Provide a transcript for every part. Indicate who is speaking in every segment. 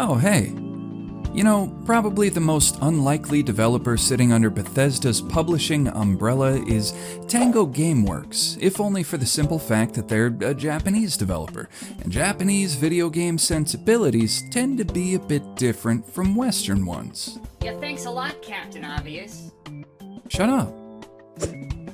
Speaker 1: Oh, hey. You know, probably the most unlikely developer sitting under Bethesda's publishing umbrella is Tango Gameworks, if only for the simple fact that they're a Japanese developer, and Japanese video game sensibilities tend to be a bit different from Western ones.
Speaker 2: Yeah, thanks a lot, Captain Obvious.
Speaker 1: Shut up.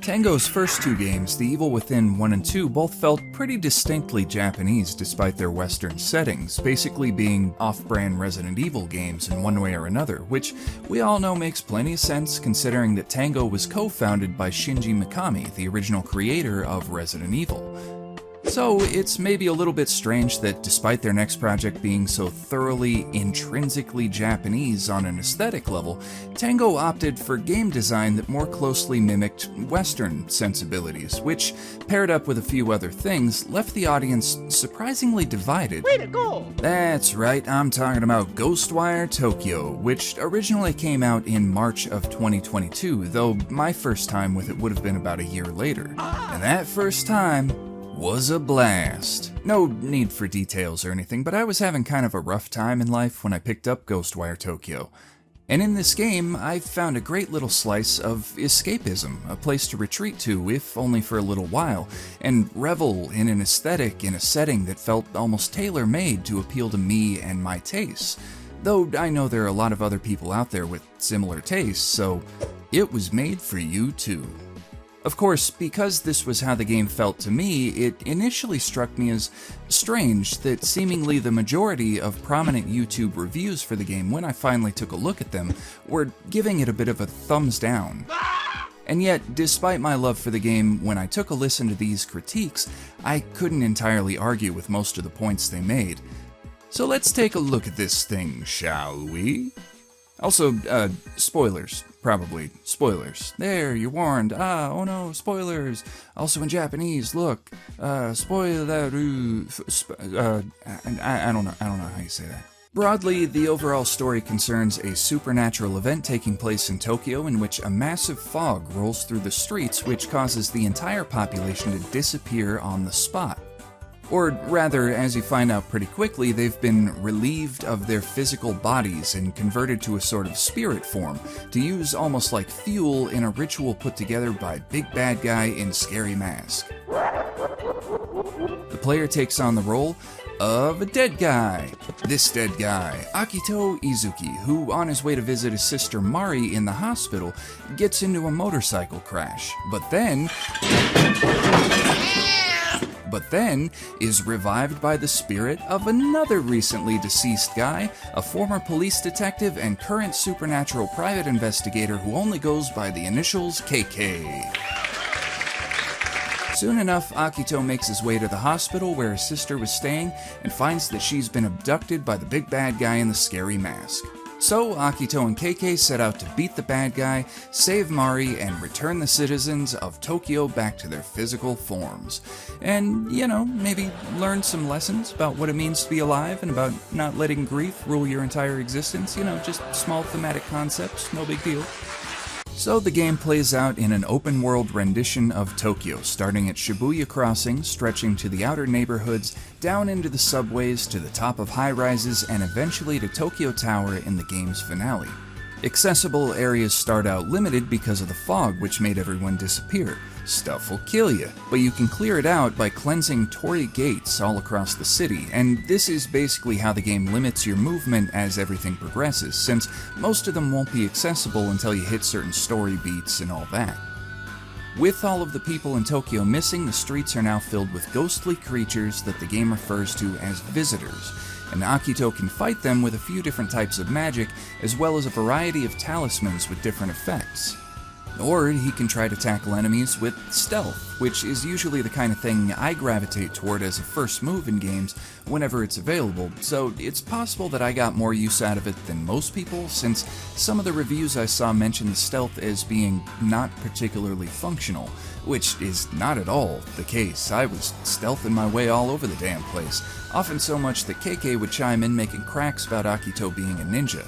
Speaker 1: Tango's first two games, The Evil Within 1 and 2, both felt pretty distinctly Japanese despite their Western settings, basically being off-brand Resident Evil games in one way or another, which we all know makes plenty of sense considering that Tango was co-founded by Shinji Mikami, the original creator of Resident Evil. So it's maybe a little bit strange that despite their next project being so thoroughly, intrinsically Japanese on an aesthetic level, Tango opted for game design that more closely mimicked Western sensibilities, which, paired up with a few other things, left the audience surprisingly divided.
Speaker 3: Way to go!
Speaker 1: That's right, I'm talking about GHOSTWIRE Tokyo, which originally came out in March of 2022, though my first time with it would have been about a year later. And that first time was a blast. No need for details or anything, but I was having kind of a rough time in life when I picked up GHOSTWIRE Tokyo. And in this game, I found a great little slice of escapism, a place to retreat to, if only for a little while, and revel in an aesthetic in a setting that felt almost tailor-made to appeal to me and my tastes. Though I know there are a lot of other people out there with similar tastes, so it was made for you too. Of course, because this was how the game felt to me, it initially struck me as strange that seemingly the majority of prominent YouTube reviews for the game, when I finally took a look at them, were giving it a bit of a thumbs down. And yet, despite my love for the game, when I took a listen to these critiques, I couldn't entirely argue with most of the points they made. So let's take a look at this thing, shall we? Also, spoilers. Probably. Spoilers. There, you're warned. Oh no, spoilers. Also in Japanese, look. Spoiler. I don't know how you say that. Broadly, the overall story concerns a supernatural event taking place in Tokyo in which a massive fog rolls through the streets which causes the entire population to disappear on the spot. Or rather, as you find out pretty quickly, they've been relieved of their physical bodies and converted to a sort of spirit form, to use almost like fuel in a ritual put together by Big Bad Guy in Scary Mask. The player takes on the role of a dead guy. This dead guy, Akito Izuki, who on his way to visit his sister Mari in the hospital, gets into a motorcycle crash, but then is revived by the spirit of another recently deceased guy, a former police detective and current supernatural private investigator who only goes by the initials KK. Soon enough, Akito makes his way to the hospital where his sister was staying and finds that she's been abducted by the big bad guy in the scary mask. So, Akito and KK set out to beat the bad guy, save Mari, and return the citizens of Tokyo back to their physical forms. And, you know, maybe learn some lessons about what it means to be alive and about not letting grief rule your entire existence. You know, just small thematic concepts, no big deal. So the game plays out in an open-world rendition of Tokyo, starting at Shibuya Crossing, stretching to the outer neighborhoods, down into the subways, to the top of high-rises, and eventually to Tokyo Tower in the game's finale. Accessible areas start out limited because of the fog, which made everyone disappear. Stuff will kill you, but you can clear it out by cleansing torii gates all across the city, and this is basically how the game limits your movement as everything progresses, since most of them won't be accessible until you hit certain story beats and all that. With all of the people in Tokyo missing, the streets are now filled with ghostly creatures that the game refers to as visitors, and Akito can fight them with a few different types of magic, as well as a variety of talismans with different effects. Or he can try to tackle enemies with stealth, which is usually the kind of thing I gravitate toward as a first move in games whenever it's available, so it's possible that I got more use out of it than most people, since some of the reviews I saw mentioned stealth as being not particularly functional, which is not at all the case. I was stealthing my way all over the damn place, often so much that KK would chime in making cracks about Akito being a ninja.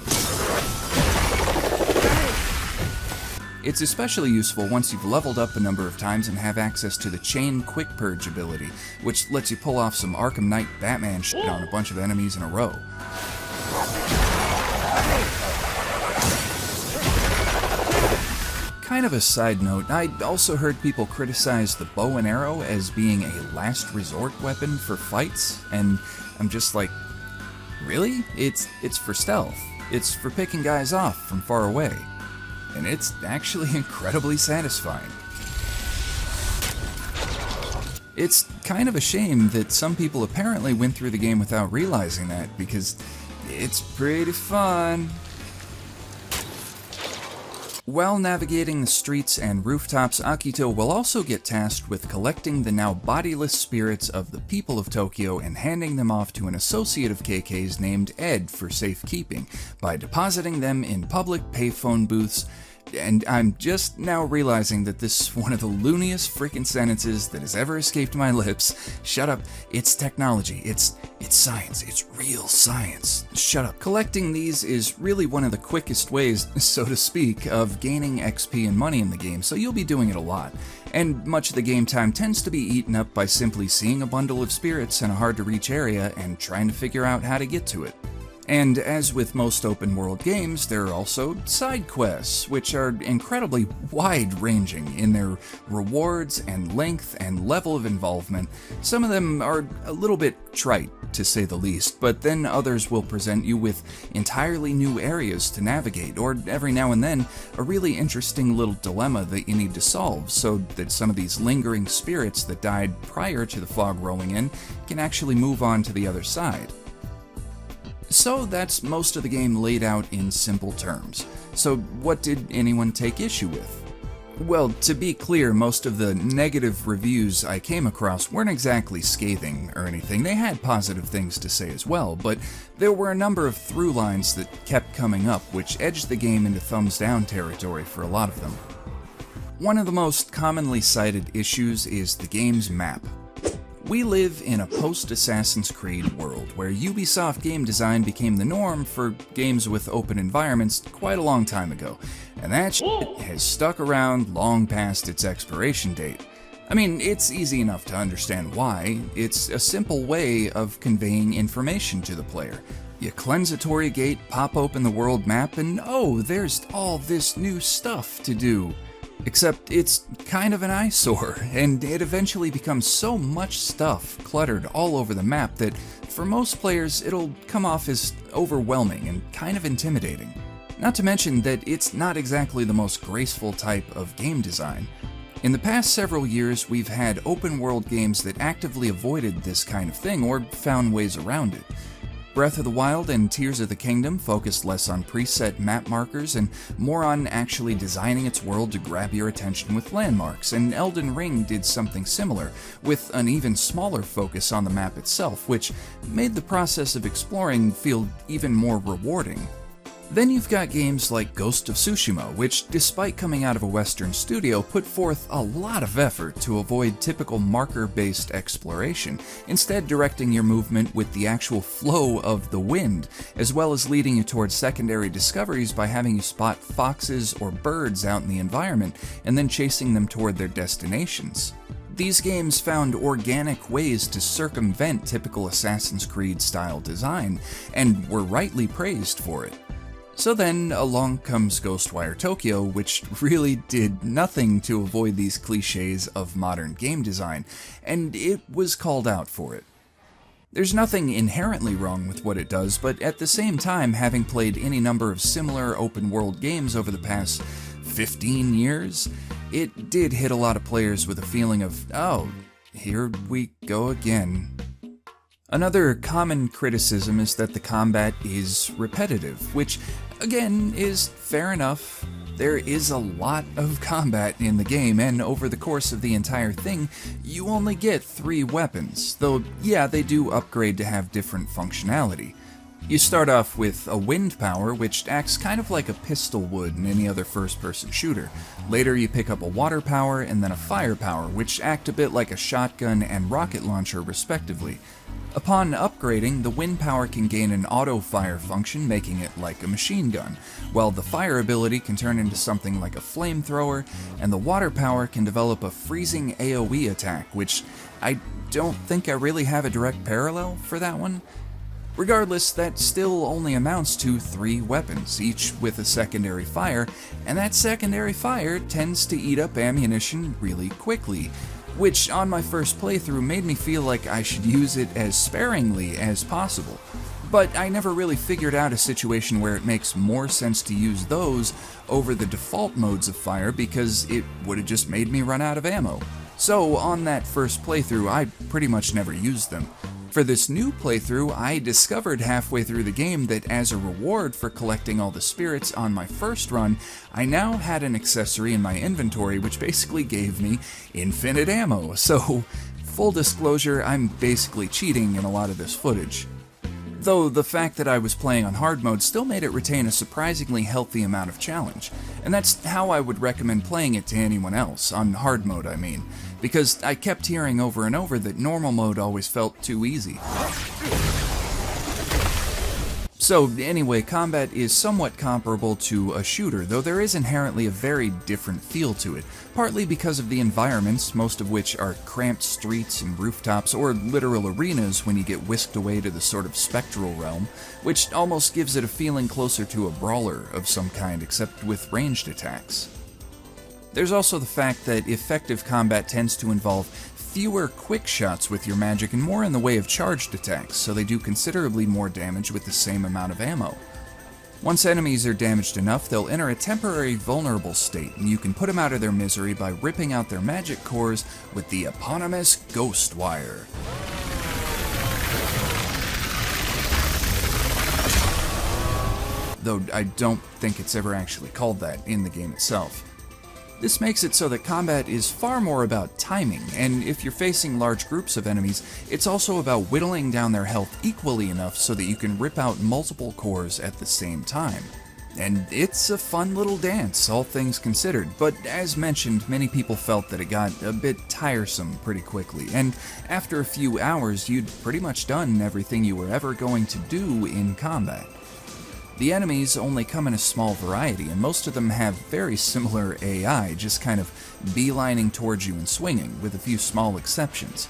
Speaker 1: It's especially useful once you've leveled up a number of times and have access to the Chain Quick Purge ability, which lets you pull off some Arkham Knight Batman shit on a bunch of enemies in a row. Kind of a side note, I also heard people criticize the bow and arrow as being a last resort weapon for fights, and I'm just like, really? It's for stealth. It's for picking guys off from far away. And it's actually incredibly satisfying. It's kind of a shame that some people apparently went through the game without realizing that, because it's pretty fun. While navigating the streets and rooftops, Akito will also get tasked with collecting the now bodiless spirits of the people of Tokyo and handing them off to an associate of KK's named Ed for safekeeping, by depositing them in public payphone booths. And I'm just now realizing that this is one of the looniest freaking sentences that has ever escaped my lips. Shut up. It's technology. It's science. It's real science. Shut up. Collecting these is really one of the quickest ways, so to speak, of gaining XP and money in the game, so you'll be doing it a lot. And much of the game time tends to be eaten up by simply seeing a bundle of spirits in a hard-to-reach area and trying to figure out how to get to it. And as with most open-world games, there are also side quests, which are incredibly wide-ranging in their rewards and length and level of involvement. Some of them are a little bit trite, to say the least, but then others will present you with entirely new areas to navigate, or every now and then, a really interesting little dilemma that you need to solve, so that some of these lingering spirits that died prior to the fog rolling in can actually move on to the other side. So that's most of the game laid out in simple terms. So what did anyone take issue with? Well, to be clear, most of the negative reviews I came across weren't exactly scathing or anything. They had positive things to say as well, but there were a number of through lines that kept coming up, which edged the game into thumbs down territory for a lot of them. One of the most commonly cited issues is the game's map. We live in a post-Assassin's Creed world, where Ubisoft game design became the norm for games with open environments quite a long time ago, and that shit has stuck around long past its expiration date. I mean, it's easy enough to understand why. It's a simple way of conveying information to the player. You cleanse a Torii gate, pop open the world map, and oh, there's all this new stuff to do. Except it's kind of an eyesore, and it eventually becomes so much stuff cluttered all over the map that for most players it'll come off as overwhelming and kind of intimidating. Not to mention that it's not exactly the most graceful type of game design. In the past several years, we've had open world games that actively avoided this kind of thing or found ways around it. Breath of the Wild and Tears of the Kingdom focused less on preset map markers and more on actually designing its world to grab your attention with landmarks, and Elden Ring did something similar, with an even smaller focus on the map itself, which made the process of exploring feel even more rewarding. Then you've got games like Ghost of Tsushima, which, despite coming out of a Western studio, put forth a lot of effort to avoid typical marker-based exploration, instead directing your movement with the actual flow of the wind, as well as leading you towards secondary discoveries by having you spot foxes or birds out in the environment, and then chasing them toward their destinations. These games found organic ways to circumvent typical Assassin's Creed-style design, and were rightly praised for it. So then, along comes GHOSTWIRE Tokyo, which really did nothing to avoid these cliches of modern game design, and it was called out for it. There's nothing inherently wrong with what it does, but at the same time, having played any number of similar open-world games over the past 15 years, it did hit a lot of players with a feeling of, oh, here we go again. Another common criticism is that the combat is repetitive, which, again, is fair enough. There is a lot of combat in the game, and over the course of the entire thing, you only get 3 weapons, though, yeah, they do upgrade to have different functionality. You start off with a wind power, which acts kind of like a pistol would in any other first-person shooter. Later you pick up a water power and then a fire power, which act a bit like a shotgun and rocket launcher respectively. Upon upgrading, the wind power can gain an auto-fire function, making it like a machine gun, while the fire ability can turn into something like a flamethrower, and the water power can develop a freezing AoE attack, which I don't think I really have a direct parallel for that one. Regardless, that still only amounts to 3 weapons, each with a secondary fire, and that secondary fire tends to eat up ammunition really quickly, which on my first playthrough made me feel like I should use it as sparingly as possible. But I never really figured out a situation where it makes more sense to use those over the default modes of fire because it would have just made me run out of ammo. So on that first playthrough, I pretty much never used them. For this new playthrough, I discovered halfway through the game that as a reward for collecting all the spirits on my first run, I now had an accessory in my inventory which basically gave me infinite ammo. So, full disclosure, I'm basically cheating in a lot of this footage. Though the fact that I was playing on hard mode still made it retain a surprisingly healthy amount of challenge, and that's how I would recommend playing it to anyone else, on hard mode I mean, because I kept hearing over and over that normal mode always felt too easy. So anyway, combat is somewhat comparable to a shooter, though there is inherently a very different feel to it, partly because of the environments, most of which are cramped streets and rooftops or literal arenas when you get whisked away to the sort of spectral realm, which almost gives it a feeling closer to a brawler of some kind, except with ranged attacks. There's also the fact that effective combat tends to involve fewer quick shots with your magic and more in the way of charged attacks, so they do considerably more damage with the same amount of ammo. Once enemies are damaged enough, they'll enter a temporary vulnerable state, and you can put them out of their misery by ripping out their magic cores with the eponymous GHOSTWIRE. Though I don't think it's ever actually called that in the game itself. This makes it so that combat is far more about timing, and if you're facing large groups of enemies, it's also about whittling down their health equally enough so that you can rip out multiple cores at the same time. And it's a fun little dance, all things considered, but as mentioned, many people felt that it got a bit tiresome pretty quickly, and after a few hours, you'd pretty much done everything you were ever going to do in combat. The enemies only come in a small variety, and most of them have very similar AI, just kind of beelining towards you and swinging, with a few small exceptions.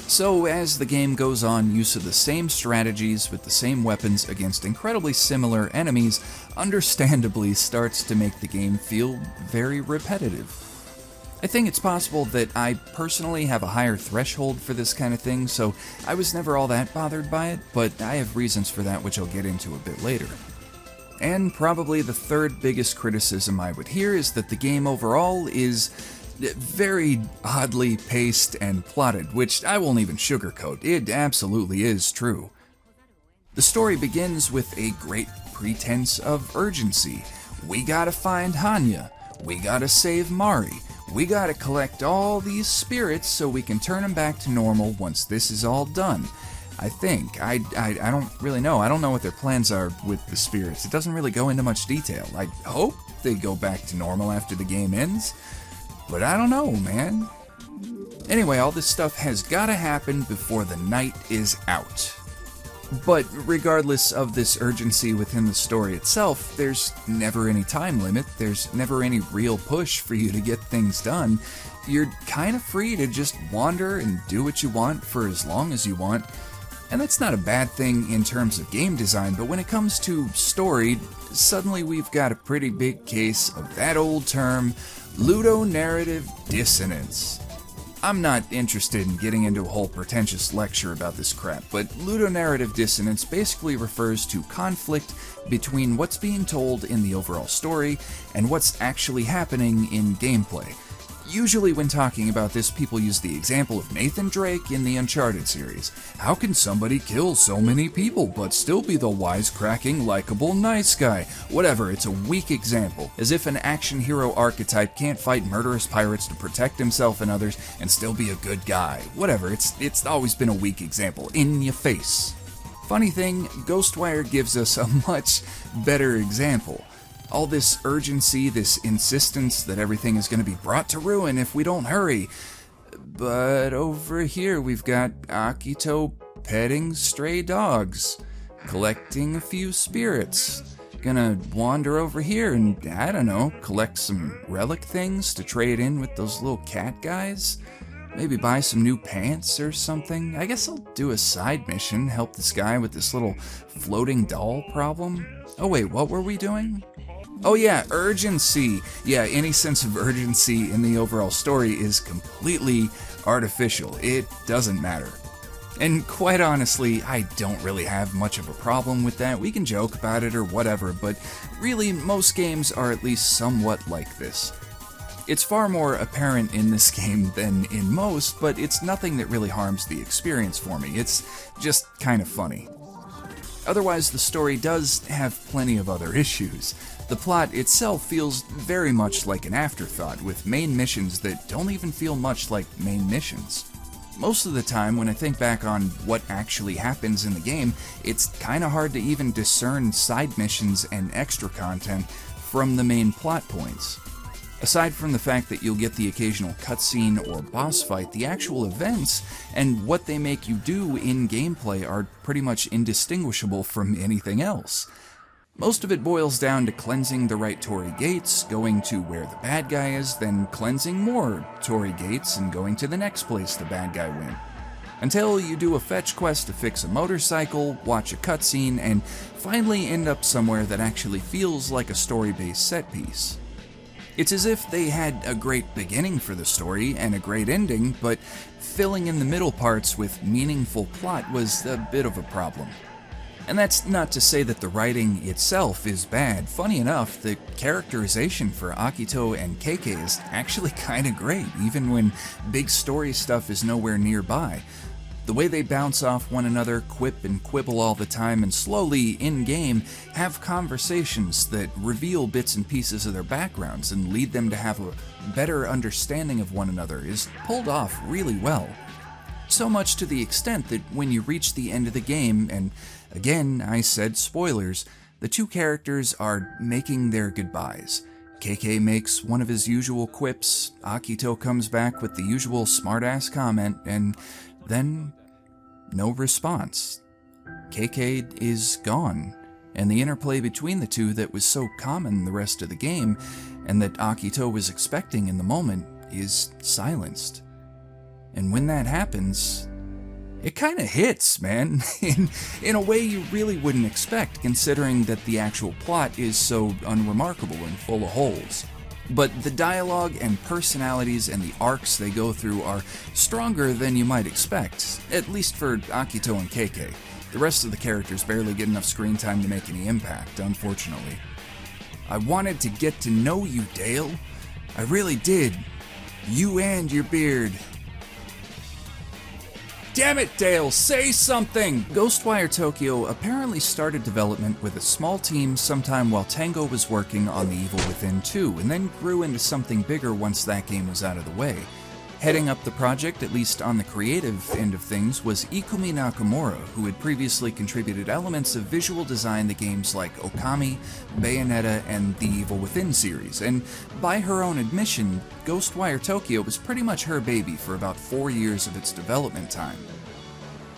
Speaker 1: So as the game goes on, use of the same strategies with the same weapons against incredibly similar enemies understandably starts to make the game feel very repetitive. I think it's possible that I personally have a higher threshold for this kind of thing, so I was never all that bothered by it, but I have reasons for that which I'll get into a bit later. And probably the third biggest criticism I would hear is that the game overall is very oddly paced and plotted, which I won't even sugarcoat. It absolutely is true. The story begins with a great pretense of urgency. We gotta find Hanya. We gotta save Mari. We gotta collect all these spirits so we can turn them back to normal once this is all done. I think. I don't really know. I don't know what their plans are with the spirits. It doesn't really go into much detail. I hope they go back to normal after the game ends, but I don't know, man. Anyway, all this stuff has gotta happen before the night is out. But regardless of this urgency within the story itself, there's never any time limit, there's never any real push for you to get things done. You're kind of free to just wander and do what you want for as long as you want. And that's not a bad thing in terms of game design, but when it comes to story, suddenly we've got a pretty big case of that old term, ludonarrative dissonance. I'm not interested in getting into a whole pretentious lecture about this crap, but ludonarrative dissonance basically refers to conflict between what's being told in the overall story and what's actually happening in gameplay. Usually when talking about this, people use the example of Nathan Drake in the Uncharted series. How can somebody kill so many people but still be the wisecracking, likable, nice guy? Whatever, it's a weak example. As if an action hero archetype can't fight murderous pirates to protect himself and others and still be a good guy. Whatever, it's always been a weak example. In your face. Funny thing, GHOSTWIRE gives us a much better example. All this urgency, this insistence that everything is going to be brought to ruin if we don't hurry. But over here we've got Akito petting stray dogs, collecting a few spirits. Gonna wander over here and, I don't know, collect some relic things to trade in with those little cat guys. Maybe buy some new pants or something. I guess I'll do a side mission, help this guy with this little floating doll problem. Oh wait, what were we doing? Oh yeah, urgency. Yeah, any sense of urgency in the overall story is completely artificial. It doesn't matter. And quite honestly, I don't really have much of a problem with that. We can joke about it or whatever, but really, most games are at least somewhat like this. It's far more apparent in this game than in most, but it's nothing that really harms the experience for me. It's just kind of funny. Otherwise, the story does have plenty of other issues. The plot itself feels very much like an afterthought, with main missions that don't even feel much like main missions. Most of the time, when I think back on what actually happens in the game, it's kinda hard to even discern side missions and extra content from the main plot points. Aside from the fact that you'll get the occasional cutscene or boss fight, the actual events and what they make you do in gameplay are pretty much indistinguishable from anything else. Most of it boils down to cleansing the right Torii gates, going to where the bad guy is, then cleansing more Torii gates and going to the next place the bad guy went. Until you do a fetch quest to fix a motorcycle, watch a cutscene, and finally end up somewhere that actually feels like a story-based set piece. It's as if they had a great beginning for the story and a great ending, but filling in the middle parts with meaningful plot was a bit of a problem. And that's not to say that the writing itself is bad. Funny enough, the characterization for Akito and Keikei is actually kinda great, even when big story stuff is nowhere nearby. The way they bounce off one another, quip and quibble all the time, and slowly, in-game, have conversations that reveal bits and pieces of their backgrounds and lead them to have a better understanding of one another is pulled off really well. So much to the extent that when you reach the end of the game, and again, I said spoilers, the two characters are making their goodbyes. Keikei makes one of his usual quips, Akito comes back with the usual smartass comment, and then no response. Keikei is gone, and the interplay between the two that was so common the rest of the game, and that Akito was expecting in the moment, is silenced. And when that happens, it kinda hits, man, in a way you really wouldn't expect, considering that the actual plot is so unremarkable and full of holes. But the dialogue and personalities and the arcs they go through are stronger than you might expect, at least for Akito and Keikei. The rest of the characters barely get enough screen time to make any impact, unfortunately. I wanted to get to know you, Dale. I really did. You and your beard. Damn it, Dale, say something! GHOSTWIRE Tokyo apparently started development with a small team sometime while Tango was working on The Evil Within 2, and then grew into something bigger once that game was out of the way. Heading up the project, at least on the creative end of things, was Ikumi Nakamura, who had previously contributed elements of visual design to games like Okami, Bayonetta, and the Evil Within series, and by her own admission, GHOSTWIRE Tokyo was pretty much her baby for about 4 years of its development time.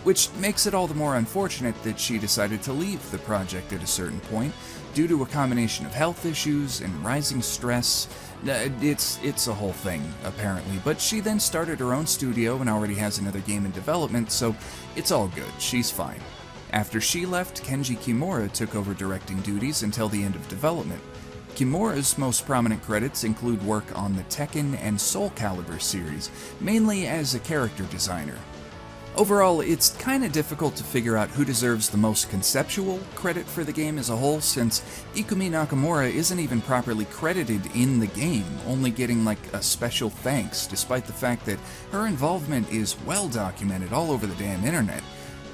Speaker 1: Which makes it all the more unfortunate that she decided to leave the project at a certain point, due to a combination of health issues and rising stress. It's a whole thing, apparently, but she then started her own studio and already has another game in development, so it's all good, she's fine. After she left, Kenji Kimura took over directing duties until the end of development. Kimura's most prominent credits include work on the Tekken and Soul Calibur series, mainly as a character designer. Overall, it's kinda difficult to figure out who deserves the most conceptual credit for the game as a whole, since Ikumi Nakamura isn't even properly credited in the game, only getting like a special thanks, despite the fact that her involvement is well documented all over the damn internet.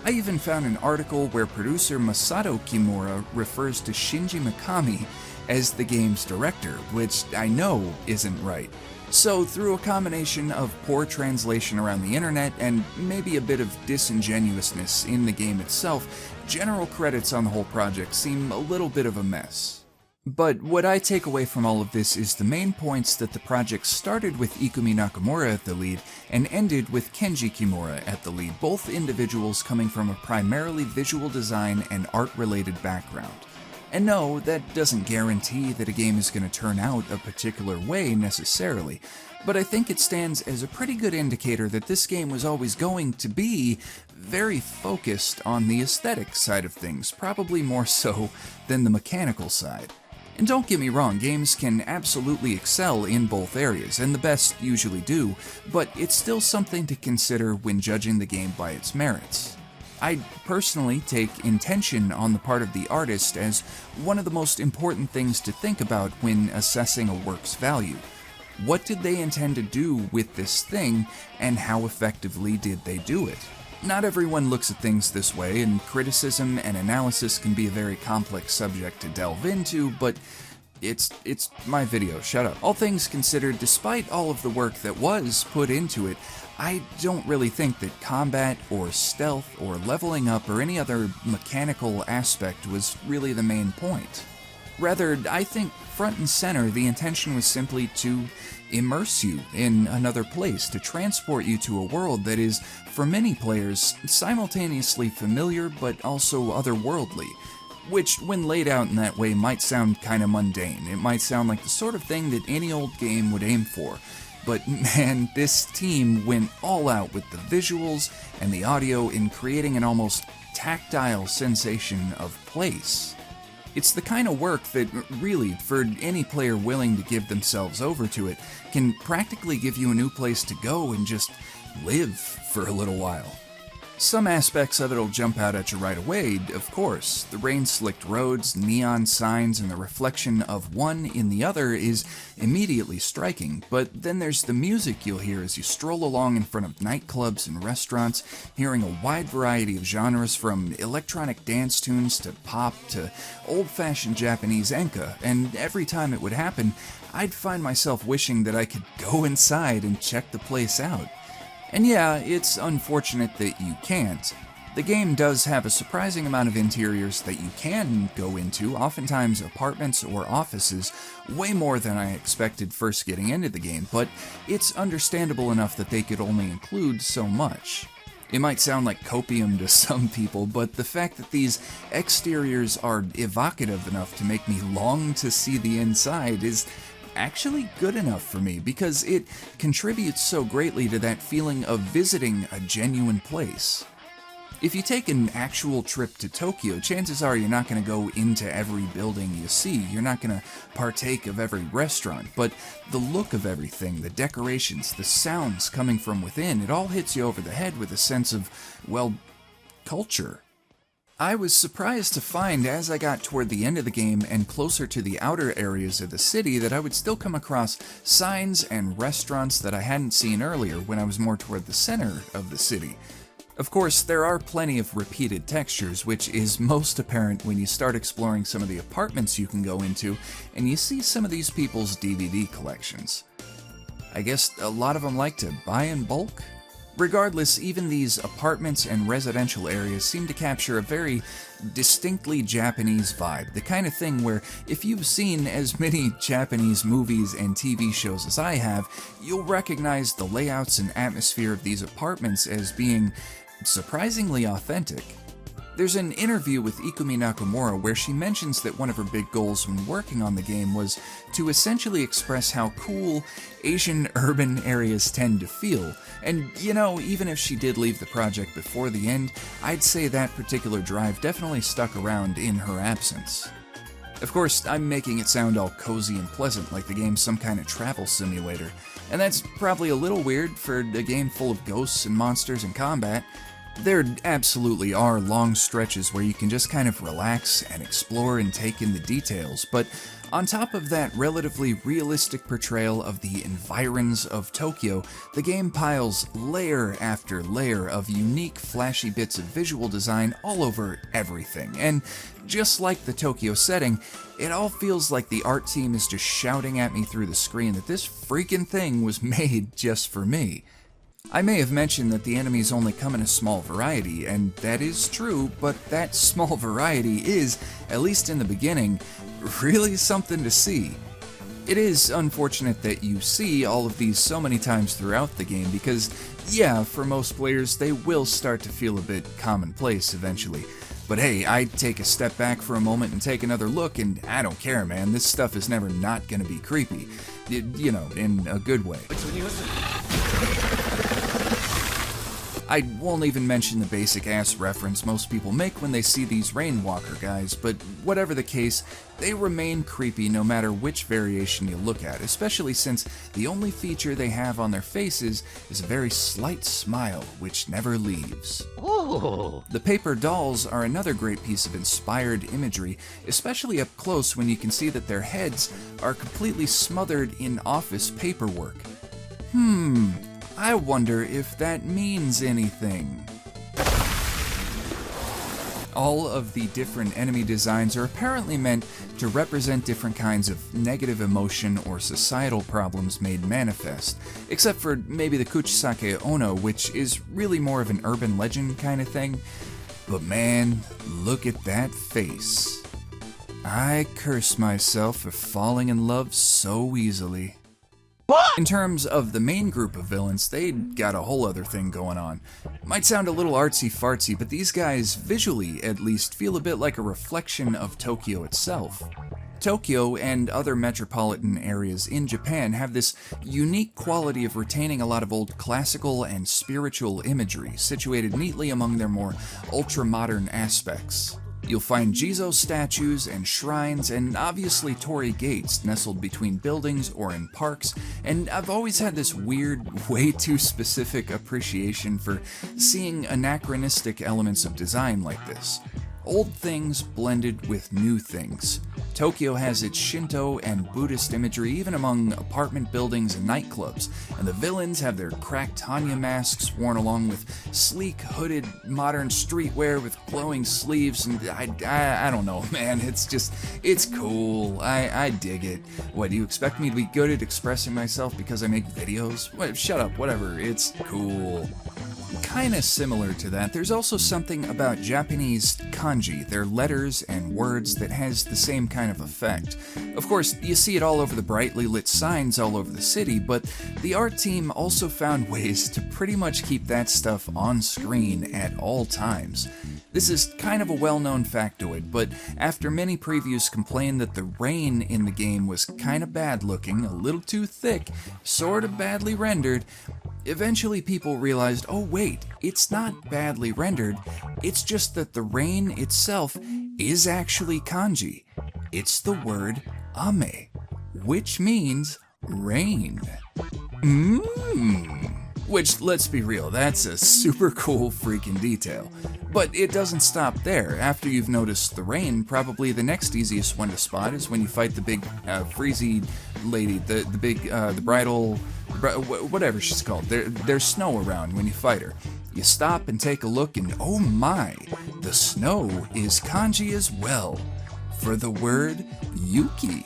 Speaker 1: I even found an article where producer Masato Kimura refers to Shinji Mikami as the game's director, which I know isn't right. So, through a combination of poor translation around the internet and maybe a bit of disingenuousness in the game itself, general credits on the whole project seem a little bit of a mess. But what I take away from all of this is the main points that the project started with Ikumi Nakamura at the lead and ended with Kenji Kimura at the lead, both individuals coming from a primarily visual design and art-related background. And no, that doesn't guarantee that a game is going to turn out a particular way necessarily, but I think it stands as a pretty good indicator that this game was always going to be very focused on the aesthetic side of things, probably more so than the mechanical side. And don't get me wrong, games can absolutely excel in both areas, and the best usually do, but it's still something to consider when judging the game by its merits. I personally take intention on the part of the artist as one of the most important things to think about when assessing a work's value. What did they intend to do with this thing, and how effectively did they do it? Not everyone looks at things this way, and criticism and analysis can be a very complex subject to delve into, but it's my video, shut up. All things considered, despite all of the work that was put into it, I don't really think that combat or stealth or leveling up or any other mechanical aspect was really the main point. Rather, I think front and center, the intention was simply to immerse you in another place, to transport you to a world that is, for many players, simultaneously familiar but also otherworldly, which, when laid out in that way, might sound kinda mundane. It might sound like the sort of thing that any old game would aim for. But man, this team went all out with the visuals and the audio in creating an almost tactile sensation of place. It's the kind of work that really, for any player willing to give themselves over to it, can practically give you a new place to go and just live for a little while. Some aspects of it'll jump out at you right away, of course. The rain-slicked roads, neon signs, and the reflection of one in the other is immediately striking, but then there's the music you'll hear as you stroll along in front of nightclubs and restaurants, hearing a wide variety of genres from electronic dance tunes to pop to old-fashioned Japanese enka, and every time it would happen, I'd find myself wishing that I could go inside and check the place out. And yeah, it's unfortunate that you can't. The game does have a surprising amount of interiors that you can go into, oftentimes apartments or offices, way more than I expected first getting into the game, but it's understandable enough that they could only include so much. It might sound like copium to some people, but the fact that these exteriors are evocative enough to make me long to see the inside is actually good enough for me, because it contributes so greatly to that feeling of visiting a genuine place. If you take an actual trip to Tokyo, chances are you're not going to go into every building you see, you're not going to partake of every restaurant, but the look of everything, the decorations, the sounds coming from within, it all hits you over the head with a sense of, well, culture. I was surprised to find as I got toward the end of the game and closer to the outer areas of the city that I would still come across signs and restaurants that I hadn't seen earlier when I was more toward the center of the city. Of course, there are plenty of repeated textures, which is most apparent when you start exploring some of the apartments you can go into and you see some of these people's DVD collections. I guess a lot of them like to buy in bulk? Regardless, even these apartments and residential areas seem to capture a very distinctly Japanese vibe, the kind of thing where if you've seen as many Japanese movies and TV shows as I have, you'll recognize the layouts and atmosphere of these apartments as being surprisingly authentic. There's an interview with Ikumi Nakamura where she mentions that one of her big goals when working on the game was to essentially express how cool Asian urban areas tend to feel. And, you know, even if she did leave the project before the end, I'd say that particular drive definitely stuck around in her absence. Of course, I'm making it sound all cozy and pleasant like the game's some kind of travel simulator, and that's probably a little weird for a game full of ghosts and monsters and combat. There absolutely are long stretches where you can just kind of relax and explore and take in the details, but on top of that relatively realistic portrayal of the environs of Tokyo, the game piles layer after layer of unique, flashy bits of visual design all over everything, and just like the Tokyo setting, it all feels like the art team is just shouting at me through the screen that this freaking thing was made just for me. I may have mentioned that the enemies only come in a small variety, and that is true, but that small variety is, at least in the beginning, really something to see. It is unfortunate that you see all of these so many times throughout the game because, yeah, for most players they will start to feel a bit commonplace eventually, But hey, I take a step back for a moment and take another look, and I don't care, man. This stuff is never not gonna be creepy. You know, in a good way. I won't even mention the basic ass reference most people make when they see these rainwalker guys, but whatever the case, they remain creepy no matter which variation you look at, especially since the only feature they have on their faces is a very slight smile, which never leaves.
Speaker 3: Oh.
Speaker 1: The paper dolls are another great piece of inspired imagery, especially up close when you can see that their heads are completely smothered in office paperwork. I wonder if that means anything. All of the different enemy designs are apparently meant to represent different kinds of negative emotion or societal problems made manifest, except for maybe the Kuchisake Ono, which is really more of an urban legend kind of thing. But man, look at that face. I curse myself for falling in love so easily. In terms of the main group of villains, they got a whole other thing going on. Might sound a little artsy-fartsy, but these guys, visually at least, feel a bit like a reflection of Tokyo itself. Tokyo and other metropolitan areas in Japan have this unique quality of retaining a lot of old classical and spiritual imagery, situated neatly among their more ultra-modern aspects. You'll find Jizo statues and shrines and obviously torii gates nestled between buildings or in parks, and I've always had this weird, way too specific appreciation for seeing anachronistic elements of design like this. Old things blended with new things. Tokyo has its Shinto and Buddhist imagery even among apartment buildings and nightclubs, and the villains have their cracked Hanya masks worn along with sleek, hooded, modern streetwear with glowing sleeves, and I don't know, man, it's cool. I dig it. What, do you expect me to be good at expressing myself because I make videos? What, shut up, whatever, it's cool. Kinda similar to that, there's also something about Japanese kanji, their letters and words, that has the same kind of effect. Of course, you see it all over the brightly lit signs all over the city, but the art team also found ways to pretty much keep that stuff on screen at all times. This is kind of a well-known factoid, but after many previews complained that the rain in the game was kinda bad looking, a little too thick, sorta badly rendered, eventually people realized, oh wait, it's not badly rendered, it's just that the rain itself is actually kanji. It's the word ame, which means rain. Which, let's be real, that's a super cool freaking detail. But it doesn't stop there. After you've noticed the rain, probably the next easiest one to spot is when you fight the big freezy lady, the bridal, whatever she's called. There's snow around when you fight her. You stop and take a look, and oh my, the snow is kanji as well, for the word yuki,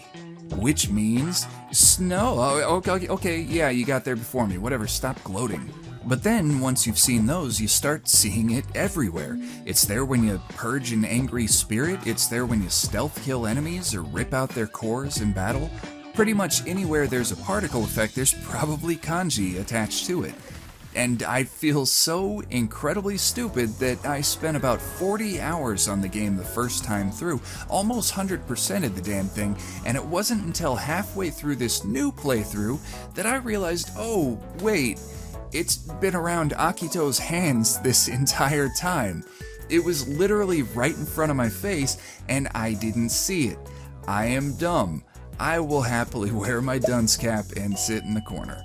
Speaker 1: which means snow. Oh, okay, yeah, you got there before me. Whatever, stop gloating. But then, once you've seen those, you start seeing it everywhere. It's there when you purge an angry spirit, it's there when you stealth kill enemies or rip out their cores in battle. Pretty much anywhere there's a particle effect, there's probably kanji attached to it. And I feel so incredibly stupid that I spent about 40 hours on the game the first time through, almost 100%ed the damn thing, and it wasn't until halfway through this new playthrough that I realized, oh, wait, it's been around Akito's hands this entire time. It was literally right in front of my face, and I didn't see it. I am dumb. I will happily wear my dunce cap and sit in the corner.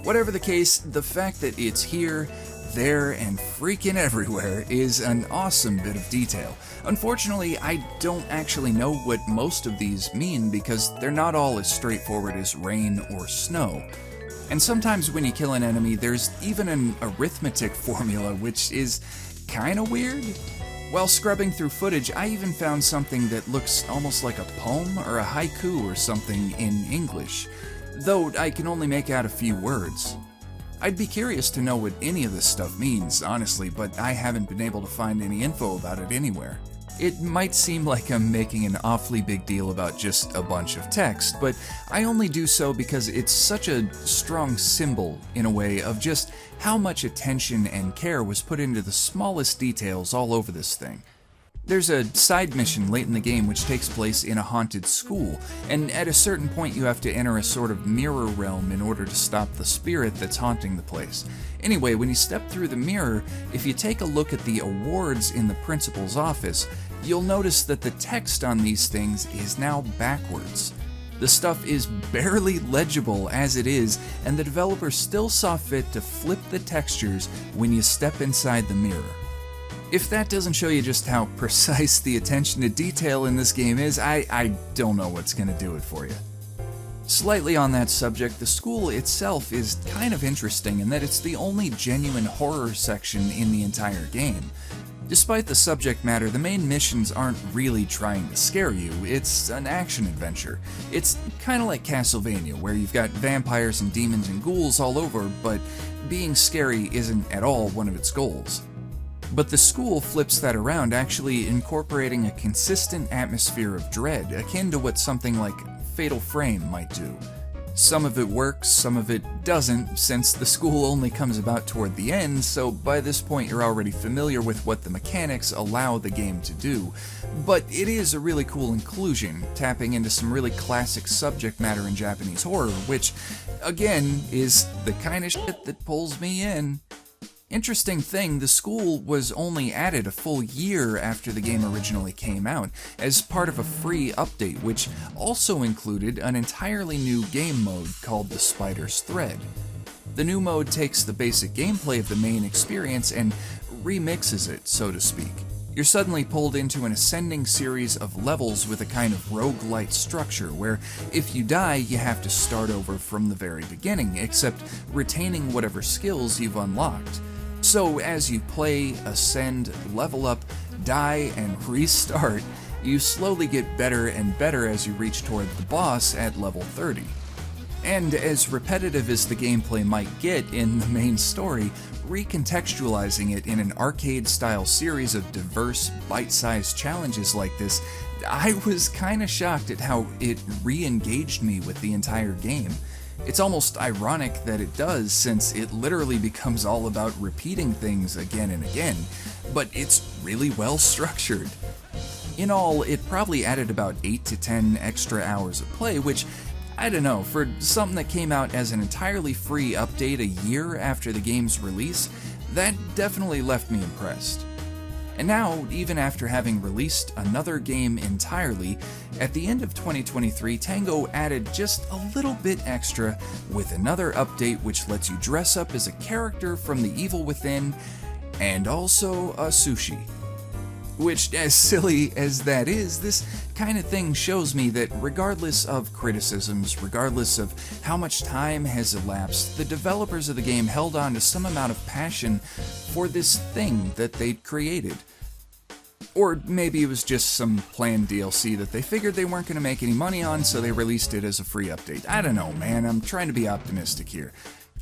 Speaker 1: Whatever the case, the fact that it's here, there, and freaking everywhere is an awesome bit of detail. Unfortunately, I don't actually know what most of these mean because they're not all as straightforward as rain or snow. And sometimes when you kill an enemy, there's even an arithmetic formula, which is kinda weird. While scrubbing through footage, I even found something that looks almost like a poem or a haiku or something in English, though I can only make out a few words. I'd be curious to know what any of this stuff means, honestly, but I haven't been able to find any info about it anywhere. It might seem like I'm making an awfully big deal about just a bunch of text, but I only do so because it's such a strong symbol, in a way, of just how much attention and care was put into the smallest details all over this thing. There's a side mission late in the game which takes place in a haunted school, and at a certain point you have to enter a sort of mirror realm in order to stop the spirit that's haunting the place. Anyway, when you step through the mirror, if you take a look at the awards in the principal's office, you'll notice that the text on these things is now backwards. The stuff is barely legible as it is, and the developer still saw fit to flip the textures when you step inside the mirror. If that doesn't show you just how precise the attention to detail in this game is, I don't know what's going to do it for you. Slightly on that subject, the school itself is kind of interesting in that it's the only genuine horror section in the entire game. Despite the subject matter, the main missions aren't really trying to scare you, it's an action adventure. It's kind of like Castlevania, where you've got vampires and demons and ghouls all over, but being scary isn't at all one of its goals. But the school flips that around, actually incorporating a consistent atmosphere of dread, akin to what something like Fatal Frame might do. Some of it works, some of it doesn't, since the school only comes about toward the end, so by this point you're already familiar with what the mechanics allow the game to do. But it is a really cool inclusion, tapping into some really classic subject matter in Japanese horror, which, again, is the kind of shit that pulls me in. Interesting thing, the school was only added a full year after the game originally came out, as part of a free update, which also included an entirely new game mode called the Spider's Thread. The new mode takes the basic gameplay of the main experience and remixes it, so to speak. You're suddenly pulled into an ascending series of levels with a kind of roguelite structure, where if you die, you have to start over from the very beginning, except retaining whatever skills you've unlocked. So as you play, ascend, level up, die, and restart, you slowly get better and better as you reach toward the boss at level 30. And as repetitive as the gameplay might get in the main story, recontextualizing it in an arcade-style series of diverse, bite-sized challenges like this, I was kinda shocked at how it re-engaged me with the entire game. It's almost ironic that it does, since it literally becomes all about repeating things again and again, but it's really well structured. In all, it probably added about 8 to 10 extra hours of play, which, I don't know, for something that came out as an entirely free update a year after the game's release, that definitely left me impressed. And now, even after having released another game entirely, at the end of 2023, Tango added just a little bit extra with another update which lets you dress up as a character from The Evil Within, and also a sushi. Which, as silly as that is, this kind of thing shows me that regardless of criticisms, regardless of how much time has elapsed, the developers of the game held on to some amount of passion for this thing that they'd created. Or maybe it was just some planned DLC that they figured they weren't going to make any money on, so they released it as a free update. I don't know, man, I'm trying to be optimistic here.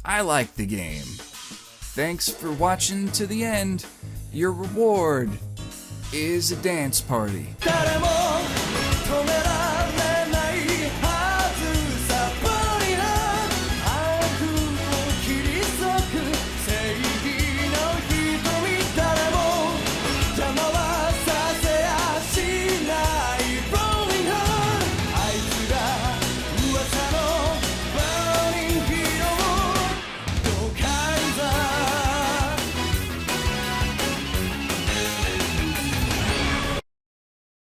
Speaker 1: I like the game. Thanks for watching to the end. Your reward is a dance party.